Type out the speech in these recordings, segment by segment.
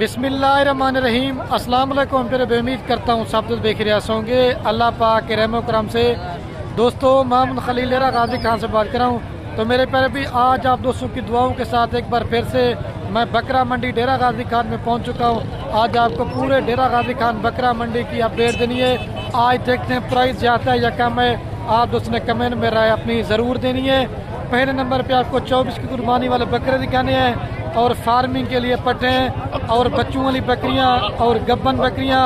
बिस्मिल्लाहिर्रहमानिर्रहीम। अस्सलाम वालेकुम। फिर उम्मीद करता हूँ सब बेखिरियात होंगे अल्लाह पाक के रहम करम से। दोस्तों, मोहम्मद खलील डेरा गाजी खान से बात कर रहा हूँ। तो मेरे प्यारे भी आज आप दोस्तों की दुआओं के साथ एक बार फिर से मैं बकरा मंडी डेरा गाजी खान में पहुँच चुका हूँ। आज आपको पूरे डेरा गाजी खान बकरा मंडी की अपडेट देनी है। आज देखते हैं प्राइस ज़्यादा है या कम है। आप दोस्तों ने कमेंट में राय अपनी ज़रूर देनी है। पहले नंबर पे आपको 24 की कुर्बानी वाले बकरे दिखाने हैं और फार्मिंग के लिए पट्टे हैं और बच्चों वाली बकरियां और गब्बन बकरियां,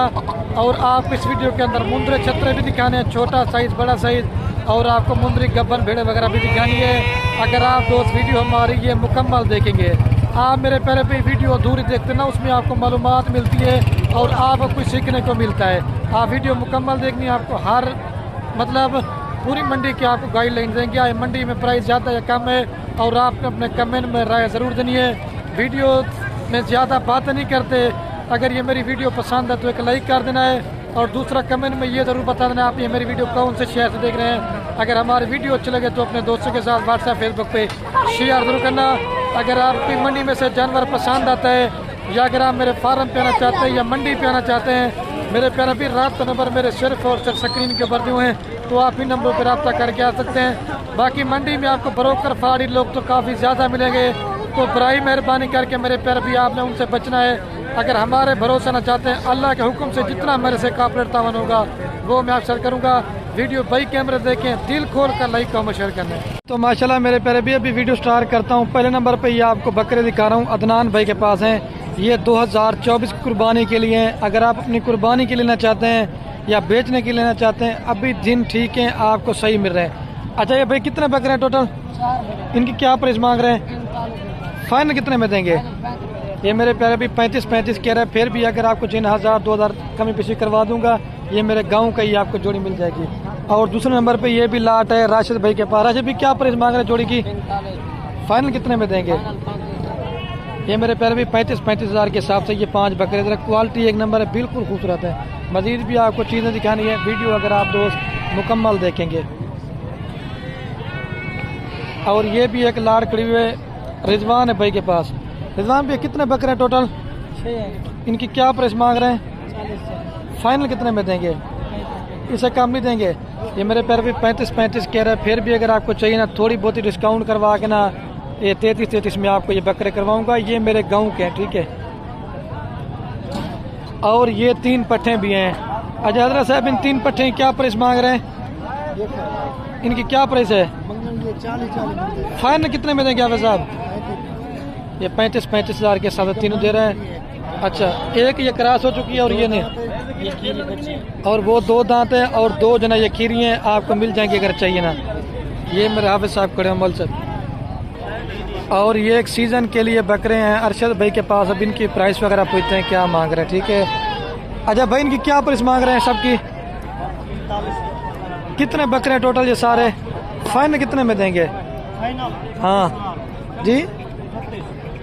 और आप इस वीडियो के अंदर मुंदरे छतरे भी दिखाने हैं, छोटा साइज़ बड़ा साइज़, और आपको मुंदरी गब्बन भेड़े वगैरह भी दिखानी है। अगर आप दोस्त वीडियो हमारी ये मुकम्मल देखेंगे, आप मेरे पहले पे वीडियो अधूरी देखते ना, उसमें आपको मालूमात मिलती है और आपको कुछ सीखने को मिलता है। आप वीडियो मुकम्मल देखनी, आपको हर मतलब पूरी मंडी की आपको गाइडलाइन देंगे। आए मंडी में प्राइस ज़्यादा या कम है, और आपने अपने कमेंट में राय ज़रूर देनी है। वीडियो में ज़्यादा बात नहीं करते। अगर ये मेरी वीडियो पसंद है तो एक लाइक कर देना है, और दूसरा कमेंट में ये ज़रूर बता देना आप ये मेरी वीडियो कौन से शहर से देख रहे हैं। अगर हमारी वीडियो अच्छी लगे तो अपने दोस्तों के साथ व्हाट्सएप फेसबुक पे शेयर ज़रूर करना। अगर आपकी मंडी में से जानवर पसंद आता है, या अगर आप मेरे फार्म पे आना चाहते हैं या मंडी पे आना चाहते हैं, मेरे प्यारा भी रात का नंबर मेरे सिर्फ और सिर्फ स्क्रीन के ऊपर दिए हैं, तो आप इन नंबरों पर रब्ता करके आ सकते हैं। बाकी मंडी में आपको ब्रोकर फाड़ी लोग तो काफ़ी ज़्यादा मिलेंगे, तो बराई मेहरबानी करके मेरे प्यार भी आपने उनसे बचना है। अगर हमारे भरोसा न चाहते हैं, अल्लाह के हुक्म से जितना मेरे से कॉपरेट तावन होगा वो मैं अक्सर करूँगा। वीडियो बाई कैमरे देखें, दिल खोल कर लाइक का शेयर करना। तो माशाल्लाह मेरे प्यारे भी अभी वीडियो स्टार्ट करता हूँ। पहले नंबर पे ये आपको बकरे दिखा रहा हूँ, अदनान भाई के पास हैं। ये 2024 की कुर्बानी के लिए हैं। अगर आप अपनी कुर्बानी के लेना चाहते हैं या बेचने के लिए लेना चाहते हैं, अभी दिन ठीक है, आपको सही मिल रहे हैं। अच्छा ये भाई कितने बकरे हैं टोटल? इनकी क्या प्राइस मांग रहे हैं? फाइनल कितने में देंगे? ये मेरे प्यारे भी 35 कह रहे हैं। फिर भी अगर आपको 1000-2000 कमी पेशी करवा दूंगा। ये मेरे गांव का ही आपको जोड़ी मिल जाएगी। और दूसरे नंबर पे ये भी लाट है राशिद भाई के पास। राशिद भी क्या प्राइस मांग रहे हैं जोड़ी की? फाइनल कितने में देंगे? ये मेरे प्यारे भी 35 हज़ार के हिसाब से ये 5 बकरे। जरा क्वालिटी एक नंबर है, बिल्कुल खूबसूरत है। मजीद भी आपको चीज़ें दिखानी है, वीडियो अगर आप दोस्त मुकम्मल देखेंगे। और ये भी एक लाट खड़ी हुई है रिजवान है भाई के पास। रिजवान भाई कितने बकरे हैं टोटल? 6। इनकी क्या प्राइस मांग रहे हैं? 40। फाइनल कितने में देंगे? इसे कम नहीं देंगे। ये मेरे पैर भी 35 कह रहे हैं। फिर भी अगर आपको चाहिए ना, थोड़ी बहुत ही डिस्काउंट करवा के ना, ये 33 में आपको ये बकरे करवाऊंगा। ये मेरे गांव के हैं, ठीक है। और ये 3 पट्ठे भी हैं। अच्छा हजरत साहब, इन 3 पट्ठे क्या प्राइस मांग रहे हैं? इनकी क्या प्राइस है? 40। फाइनल कितने में देंगे आप साहब? ये 35 हज़ार के साथ तीनों दे रहे हैं। अच्छा, एक ये क्रॉस हो चुकी है और ये नहीं, और वो 2 दांत है और 2 जना ये खीरी हैं। आपको मिल जाएंगे अगर चाहिए ना। ये मेरे हाफिज साहब खड़े अमल से। और ये एक सीज़न के लिए बकरे हैं अरशद भाई के पास। अब इनकी प्राइस वगैरह पूछते हैं क्या मांग रहे हैं, ठीक है। अच्छा भाई, इनकी क्या प्राइस मांग रहे हैं सबकी? कितने बकरे हैं टोटल ये सारे? फाइनल कितने में देंगे? हाँ जी,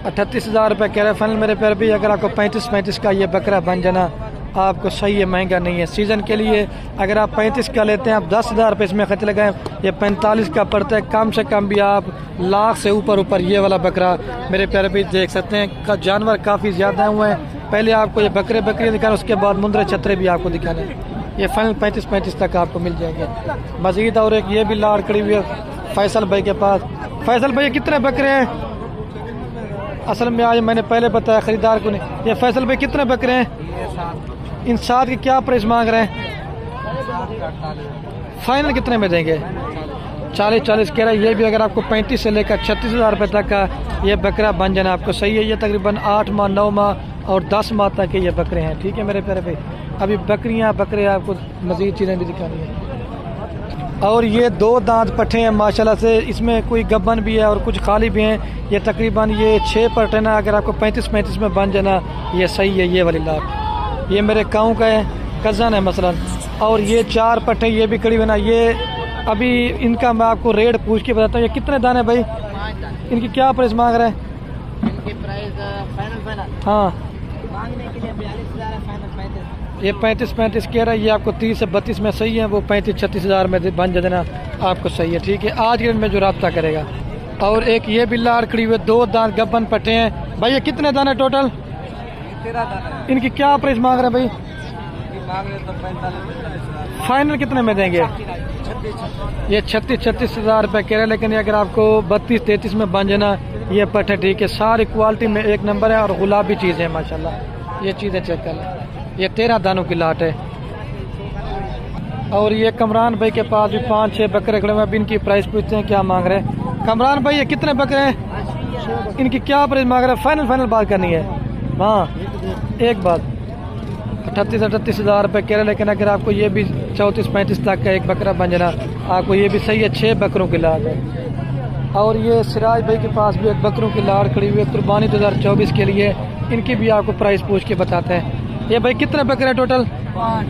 38 हज़ार रुपये कह रहे हैं फाइनल। मेरे पैर भी अगर आपको 35 का ये बकरा बन जाना, आपको सही है, महंगा नहीं है। सीज़न के लिए अगर आप 35 का लेते हैं, आप 10,000 रुपये इसमें खर्च लगाएं, ये 45 का पड़ता है। कम से कम भी आप लाख से ऊपर ये वाला बकरा मेरे प्यारे भी देख सकते हैं। जानवर काफ़ी ज़्यादा हुए हैं। पहले आपको ये बकरे दिखाने, उसके बाद मुंदरे छतरे भी आपको दिखाने। ये फाइनल 35 तक आपको मिल जाएंगे। मजीद और एक ये भी लाड़ खड़ी हुई है फैसल भाई के पास। फैसल भाई कितने बकरे हैं? असल में आज मैंने पहले बताया खरीदार को नहीं। ये फैसल भाई कितने बकरे हैं? इन 7 की क्या प्राइस मांग रहे हैं? फाइनल कितने में देंगे? 40 कह रहा है। ये भी अगर आपको 35 से लेकर 36 हज़ार रुपये तक का ये बकरा बन जाना आपको सही है। ये तकरीबन 8 माह 9 माह और 10 माह तक के ये बकरे हैं, ठीक है मेरे प्यारे भाई। अभी बकरे आपको मज़ीद चीज़ें भी दिखानी है। और ये 2 दांत पट्ठे हैं माशाल्लाह से। इसमें कोई गब्बन भी है और कुछ खाली भी हैं। ये तकरीबन ये 6 पट्टे ना, अगर आपको 35 में बन जाना ये सही है। ये वाली लाट ये मेरे गाँव का है, कज़न है मसलन। और ये 4 पट्टे ये भी खड़ी हुई ना। ये अभी इनका मैं आपको रेट पूछ के बताता हूँ। ये कितने दाने भाई? इनकी क्या प्राइस मांग रहे हैं? इनकी प्राइस फाइनल हाँ, मांगने के लिए 42,000 है, फाइनल 35। ये 35 कह रहा है। ये आपको 30 से 32 में सही है। वो 35-36 हज़ार में बन जाना आपको सही है, ठीक है। आज के दिन में जो रब्ता करेगा। और एक ये बिल्ला खड़ी हुई 2 दांत गब्बन पट्टे हैं। भाई ये कितने दाने टोटल? 13 दाना इनकी क्या प्राइस मांग रहे हैं भाई? मांग रहे तो 45 फाइनल कितने में देंगे? 36 ये 36 हज़ार रुपये कह रहे हैं, लेकिन ये अगर आपको 32-33 में बन जाना ये पट्टे ठीक है। सारी क्वालिटी में एक नंबर है और गुलाबी चीज़ है माशाल्लाह। ये चीज़ें चेक कर लें, ये 13 दानों की लाट है। और ये कमरान भाई के पास भी 5-6 बकरे खड़े हुए हैं। अभी इनकी प्राइस पूछते हैं क्या मांग रहे हैं। कमरान भाई ये कितने बकरे हैं, इनकी क्या प्राइस मांग रहे हैं? फाइनल बात करनी है। हाँ एक बात 38 हज़ार रुपये कह रहे हैं, लेकिन अगर आपको ये भी 34-35 तक का एक बकरा बन जाना आपको ये भी सही है। 6 बकरों की लाट है। और ये सिराज भाई के पास भी एक बकरों की लाट खड़ी हुई है कुर्बानी 2024 के लिए। इनकी भी आपको प्राइस पूछ के बताते हैं। ये भाई कितने बकरे हैं टोटल,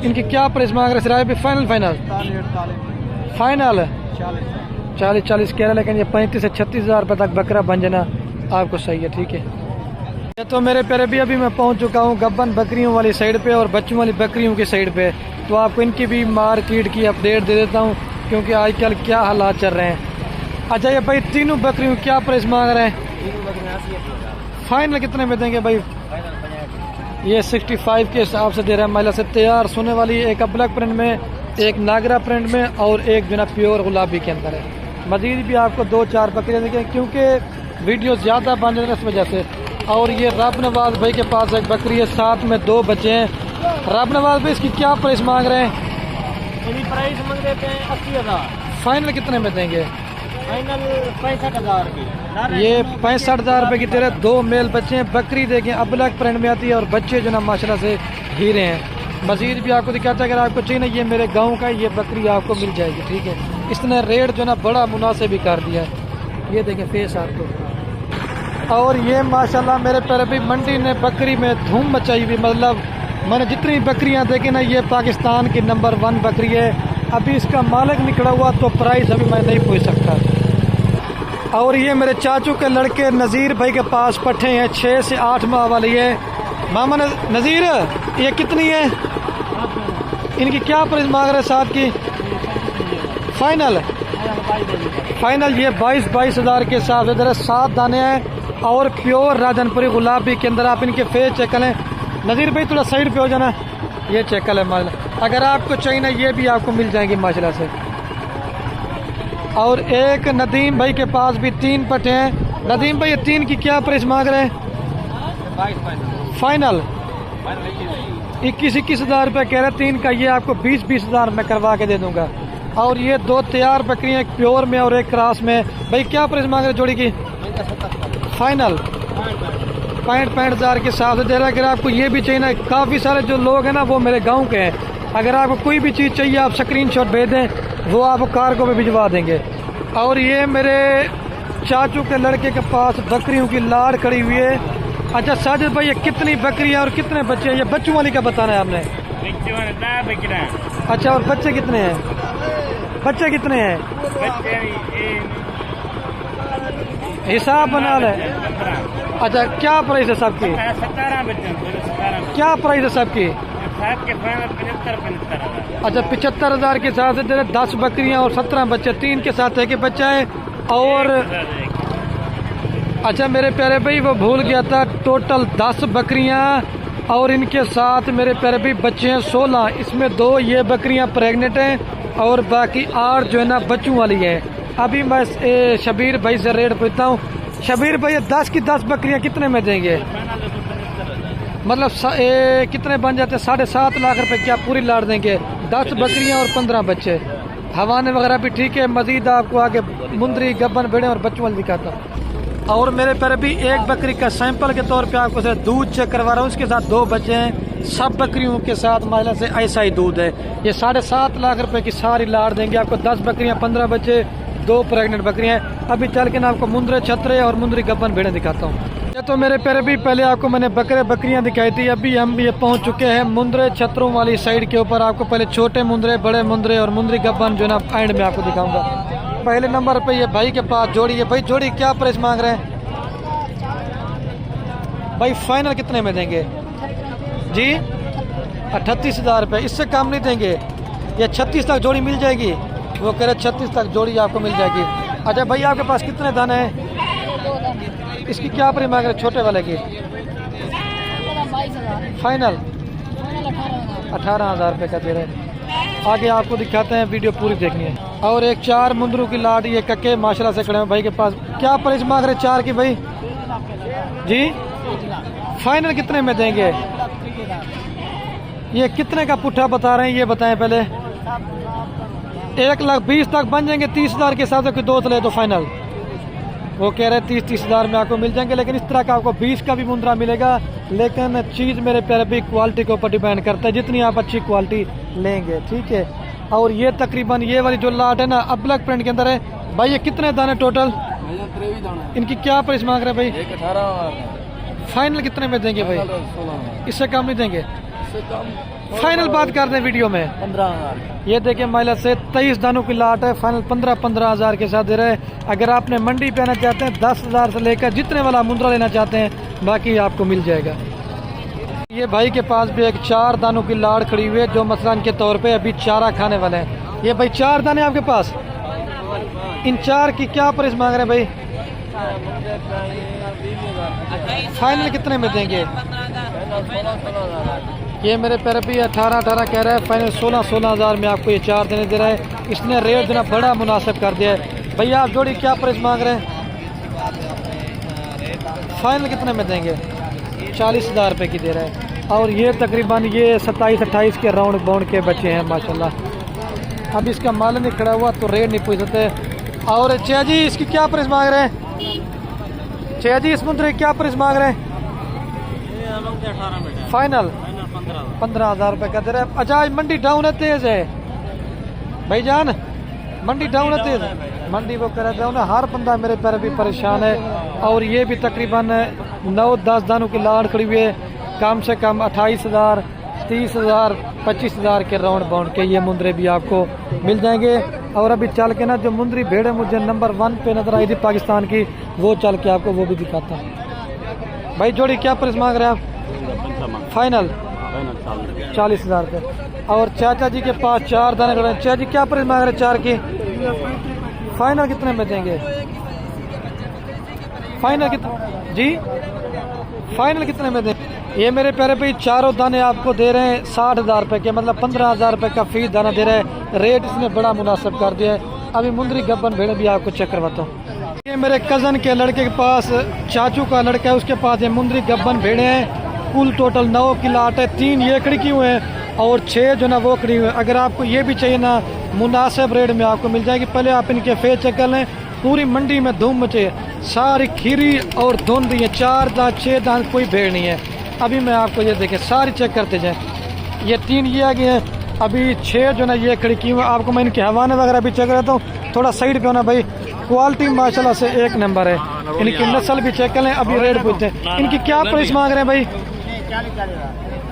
इनकी क्या प्राइस मांग रहे हैं सिराज भाई? फाइनल 40 कह रहे हैं, लेकिन ये 35 से 36 हज़ार रुपये तक बकरा बन जाना आपको सही है। ठीक है, ये तो मेरे प्यारे भी अभी मैं पहुंच चुका हूं गब्बन बकरियों वाली साइड पे और बच्चों वाली बकरियों की साइड पे। तो आपको इनकी भी मार्केट की अपडेट दे देता हूं, क्योंकि आजकल क्या हालात चल रहे हैं। अच्छा ये भाई तीनों बकरियों क्या प्राइस मांग रहे हैं? फाइनल कितने में देंगे भाई? ये 65 के हिसाब से दे रहा है। महिला से तैयार सोने वाली, एक ब्लैक प्रिंट में, एक नागरा प्रिंट में और एक जो ना प्योर गुलाबी के अंदर है। मजीद भी आपको 2-4 बकरियाँ देखें, क्योंकि वीडियो ज़्यादा बन रहे हैं इस वजह से। और ये रब नवाज भाई के पास एक बकरी है, साथ में 2 बच्चे हैं। रब नवाज भाई इसकी क्या प्राइस मांग रहे हैं? प्राइस मांग रहे थे 80,000। फाइनल कितने में देंगे? फाइनल 65,000 की। ये 65,000 रुपये की तरह 2 मेल बच्चे हैं। बकरी देखें अब ब्लैक प्रिंट में आती है और बच्चे जो ना माशाल्लाह से हीरे हैं। मजीद भी आपको दिखाता है, अगर आपको चाहिए ना ये मेरे गांव का ये बकरी आपको मिल जाएगी। ठीक है, इसने रेट जो ना बड़ा मुनासिब भी कर दिया है। ये देखें फेस आपको। और ये माशाल्लाह मेरे प्यारे भी मंडी ने बकरी में धूम मचाई हुई। मतलब मैंने जितनी बकरियां देखी ना ये पाकिस्तान की नंबर 1 बकरी है। अभी इसका मालिक निकला हुआ तो प्राइस अभी मैं नहीं पूछ सकता। और ये मेरे चाचू के लड़के नज़ीर भाई के पास पट्ठे हैं 6 से 8 माह वाली है। मामा नज़ीर ये कितनी है, इनकी क्या प्राइस मांग रहे हैं साहब की? फाइनल ये 22 हज़ार के हिसाब से जरा 7 दाने हैं और प्योर राजनपुरी गुलाबी के अंदर। आप इनके फेस चेक करें। नज़ीर भाई थोड़ा साइड पे हो जाना, ये चेक कर लें माशाल्लाह। अगर आपको चाहिए ना ये भी आपको मिल जाएंगी माशाल्लाह से। और एक नदीम भाई के पास भी 3 पट्टे हैं। नदीम भाई ये 3 की क्या प्राइस मांग रहे हैं? फाइनल 21 हज़ार रुपये कह रहे हैं। 3 का ये आपको 20 हज़ार में करवा के दे दूंगा। और ये 2 तैयार बकरियां, एक प्योर में और एक क्रॉस में। भाई क्या प्राइस मांग रहे जोड़ी की? फाइनल 65 हज़ार के हिसाब से दे रहा है। अगर आपको ये भी चाहिए ना, काफ़ी सारे जो लोग हैं ना वो मेरे गाँव के हैं। अगर आपको कोई भी चीज़ चाहिए आप स्क्रीनशॉट भेज दें, वो आपको कार्गो में भिजवा देंगे। और ये मेरे चाचू के लड़के के पास बकरियों की लाड़ खड़ी हुई है। अच्छा साजिद भाई ये कितनी बकरियां और कितने बच्चे हैं? ये बच्चों वाली का बताना है आपने। अच्छा और बच्चे कितने हैं? बच्चे कितने हैं? हिसाब बना ले। अच्छा क्या प्राइस है सबकी? 17 बच्चे। क्या प्राइस है सबकी? अच्छा 75 हज़ार के साथ 10 बकरियां और 17 बच्चे। 3 के साथ एक बच्चा है। और अच्छा मेरे प्यारे भाई वो भूल गया था, टोटल 10 बकरियां और इनके साथ मेरे प्यारे भाई बच्चे हैं 16। इसमें 2 ये बकरियां प्रेग्नेंट हैं और बाकी 8 जो है ना बच्चों वाली है। अभी मैं शबीर भाई से रेट पूछता हूँ। शबीर भाई 10 की 10 बकरियां कितने में देंगे? मतलब कितने बन जाते हैं? 7.5 लाख रुपए क्या पूरी लाड़ देंगे? 10 बकरियां और 15 बच्चे। हवाने वगैरह भी ठीक है। मजीद आपको आगे मुंदरी गब्बन बेड़े और बच्चों वाले दिखाता हूँ। और मेरे पर भी एक बकरी का सैंपल के तौर पे आपको से दूध चेक करवा रहा हूँ। उसके साथ 2 बच्चे हैं। सब बकरियों के साथ माला से ऐसा ही दूध है। ये 7.5 लाख रुपए की सारी लाड़ देंगे आपको। 10 बकरियां, 15 बच्चे, 2 प्रेग्नेंट बकरियां। अभी चल के ना आपको मुंदरे छतरे और मुंदरी गब्बन भेड़े दिखाता हूँ। ये तो मेरे प्यारे भी पहले आपको मैंने बकरियां दिखाई थी। अभी हम ये पहुंच चुके हैं मुंदरे छतरों वाली साइड के ऊपर। आपको पहले छोटे मुंदरे, बड़े मुंदरे और मुंदरी गब्बन जो ना एंड में आपको दिखाऊंगा। पहले नंबर पे ये भाई के पास जोड़ी है। भाई जोड़ी क्या प्राइस मांग रहे हैं भाई? फाइनल कितने में देंगे जी? 38 हज़ार रुपये, इससे कम नहीं देंगे। ये 36 तक जोड़ी मिल जाएगी। वो कह रहे 36 तक जोड़ी आपको मिल जाएगी। अच्छा भाई आपके पास कितने दाने हैं? इसकी क्या प्राइस मांग रहे छोटे वाले की? 22,000 फाइनल फाइनल 18,000 18,000 रुपये का दे रहे हैं। आगे आपको दिखाते हैं, वीडियो पूरी देखनी है। और एक 4 मुंदरू की लाट, ये कक्के माशाल्लाह से खड़े हैं भाई के पास। क्या प्राइस मांग रहे 4 की भाई जी? फाइनल कितने में देंगे? ये कितने का पुट्ठा बता रहे हैं ये बताएं पहले। 1,20,000 तक बन जाएंगे 30,000 के हिसाब से, कोई दोस्त ले तो फाइनल। वो कह रहे हैं 30,000 में आपको मिल जाएंगे, लेकिन इस तरह का आपको 20 का भी मुंद्रा मिलेगा। लेकिन चीज़ मेरे प्यारे भी क्वालिटी के ऊपर डिपेंड करता है, जितनी आप अच्छी क्वालिटी लेंगे, ठीक है। और ये तकरीबन ये वाली जो लाट है ना, अब ब्लैक प्रिंट के अंदर है भाई। ये कितने दाने टोटल? इनकी क्या प्राइस मांग रहे हैं भाई? 18,000 फाइनल कितने में देंगे भाई? 16,000 इससे कम नहीं देंगे? फाइनल बात कर दें वीडियो में। 15,000 ये देखिए महिला से 23 दानों की लाट है, फाइनल 15,000 के साथ दे रहे हैं। अगर आपने मंडी पे आना चाहते हैं 10,000 से लेकर जितने वाला मुंद्रा लेना चाहते हैं बाकी आपको मिल जाएगा। ये भाई के पास भी एक 4 दानों की लाट खड़ी हुई है, जो मसलन के तौर पे अभी चारा खाने वाले हैं। ये भाई 4 दाने आपके पास, इन 4 की क्या प्राइस मांग रहे हैं भाई? फाइनल कितने में देंगे? ये मेरे पैर भी 18,000 कह रहा है, फाइनल 16,000 में आपको ये 4 देने दे रहा है। इसने रेट देना बड़ा मुनासिब कर दिया है। भैया आप जोड़ी क्या प्राइस मांग रहे हैं? फाइनल कितने में देंगे? 40,000 रुपये की दे रहा है। और ये तकरीबन ये 27-28 के राउंड बाउंड के बच्चे हैं माशाल्लाह। अब इसका माल नहीं खड़ा हुआ तो रेट नहीं पूछ सकते। और चेया जी इसकी क्या प्राइस मांग रहे हैं? चेया जी इस मुंद्रे की क्या प्राइस मांग रहे हैं? फाइनल 15,000 रुपये का दे रहे हैं। अच्छा मंडी डाउन है, तेज है भाईजान, मंडी डाउन है, तेज है मंडी। वो कह रहे थे हर बंदा मेरे पैर भी परेशान है। और ये भी तकरीबन 9-10 दानों की लाड़ खड़ी हुई है, कम से कम 28,000, 30,000, 25,000 के राउंड बाउंड के ये मुंदरे भी आपको मिल जाएंगे। और अभी चल के ना जो मुंदरी भेड़ है मुझे नंबर 1 पे नजर आई थी पाकिस्तान की, वो चल के आपको वो भी दिखाता हूँ। भाई जोड़ी क्या प्राइस मांग रहे हैं आप? फाइनल 40,000 रुपये। और चाचा जी के पास 4 दाने खड़े हैं। चाचा जी क्या प्राइस मांग रहे हैं 4 की? फाइनल कितने में देंगे? फाइनल कितने जी? फाइनल कितने में देंगे? ये मेरे प्यारे पे 4 दाने आपको दे रहे हैं 60,000 रुपये के, मतलब 15,000 रुपये का फीस दाना दे रहे हैं। रेट इसने बड़ा मुनासिब कर दिया है। अभी मुंदरी गब्बन भेड़ भी आपको चेक करवाता हूँ। ये मेरे कज़न के लड़के के पास, चाचू का लड़का है उसके पास ये मुंदरी गब्बन भेड़े हैं। कुल टोटल 9 की लाट है, 3 ये खड़ी की हुए हैं और 6 जो ना वो खड़ी हुए हैं। अगर आपको ये भी चाहिए ना मुनासिब रेट में आपको मिल जाएगी। पहले आप इनके फेस चेक कर लें। पूरी मंडी में धूम मचे, सारी खीरी और धुंध, ये 4 दांत 6 दांत कोई भेड़ नहीं है। अभी मैं आपको ये देखें सारी चेक करते जाएं। ये 3 ये आगे हैं, अभी 6 जो ना ये खड़ी की हुई। आपको मैं इनके हवाने वगैरह भी चेक करता हूँ। थोड़ा साइड पे होना भाई, क्वालिटी माशाल्लाह से 1 नंबर है। इनकी नस्ल भी चेक कर लें। अभी रेट पूछते हैं इनकी क्या प्राइस मांग रहे हैं भाई?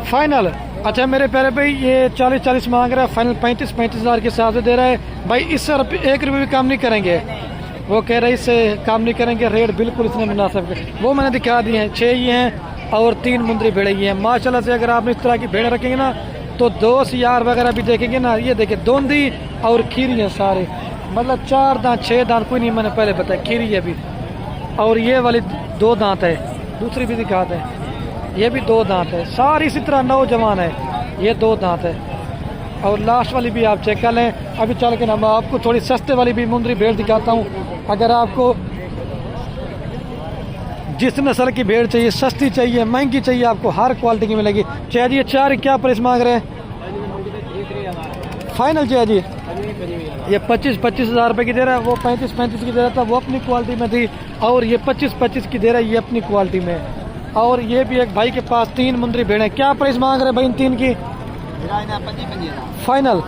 फाइनल अच्छा मेरे प्यारे भाई ये 40 मांग रहा है, फाइनल 35,000 के हिसाब से दे रहा है भाई। इससे 1 रुपये भी काम नहीं करेंगे, वो कह रहे इससे काम नहीं करेंगे। रेट बिल्कुल इसने मुनासिब, वो मैंने दिखा दिए हैं। 6 ये हैं और 3 मुंदरी भेड़े ये हैं माशाल्लाह से। अगर आप इस तरह की भेड़े रखेंगे ना तो 2 सियार वगैरह भी देखेंगे ना। ये देखिए दोंदी और खीरी है सारे, मतलब 4 दांत 6 दांत कोई नहीं, मैंने पहले बताया खीरी है भी। और ये वाली 2 दांत है, दूसरी भी दिखाते हैं, ये भी 2 दांत है। सारी इसी तरह नौजवान है, ये 2 दांत है। और लास्ट वाली भी आप चेक कर लें। अभी चल के ना मैं आपको थोड़ी सस्ते वाली भी मुंदरी भेड़ दिखाता हूँ। अगर आपको जिस नस्ल की भेड़ चाहिए, सस्ती चाहिए, महंगी चाहिए, आपको हर क्वालिटी की मिलेगी। चाहे जी 4 क्या प्राइस मांग रहे हैं? फाइनल चाहे जी ये 25,000 रुपये की दे रहा है, वो 35,000 की दे रहा था, वो अपनी क्वालिटी में थी। और ये 25,000 की दे रहा है, ये अपनी क्वालिटी में। और ये भी एक भाई के पास 3 मुंदरी भेड़ है। क्या प्राइस मांग रहे हैं भाई इन 3 की? फाइनल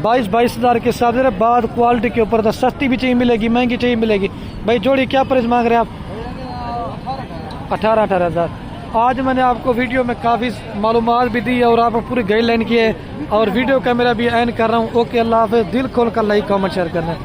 22,000 के साथ दे रहे। बाद क्वालिटी के ऊपर था, सस्ती भी चाहिए मिलेगी, महंगी चाहिए मिलेगी। भाई जोड़ी क्या प्राइस मांग रहे हैं आप? 18,000। आज मैंने आपको वीडियो में काफ़ी मालूमात भी दी और आपको पूरी गाइडलाइन की है। और वीडियो का मेरा भी एंड कर रहा हूँ। ओके अल्लाह हाफ़िज़। दिल खोल कर लाइक कमेंट शेयर करना।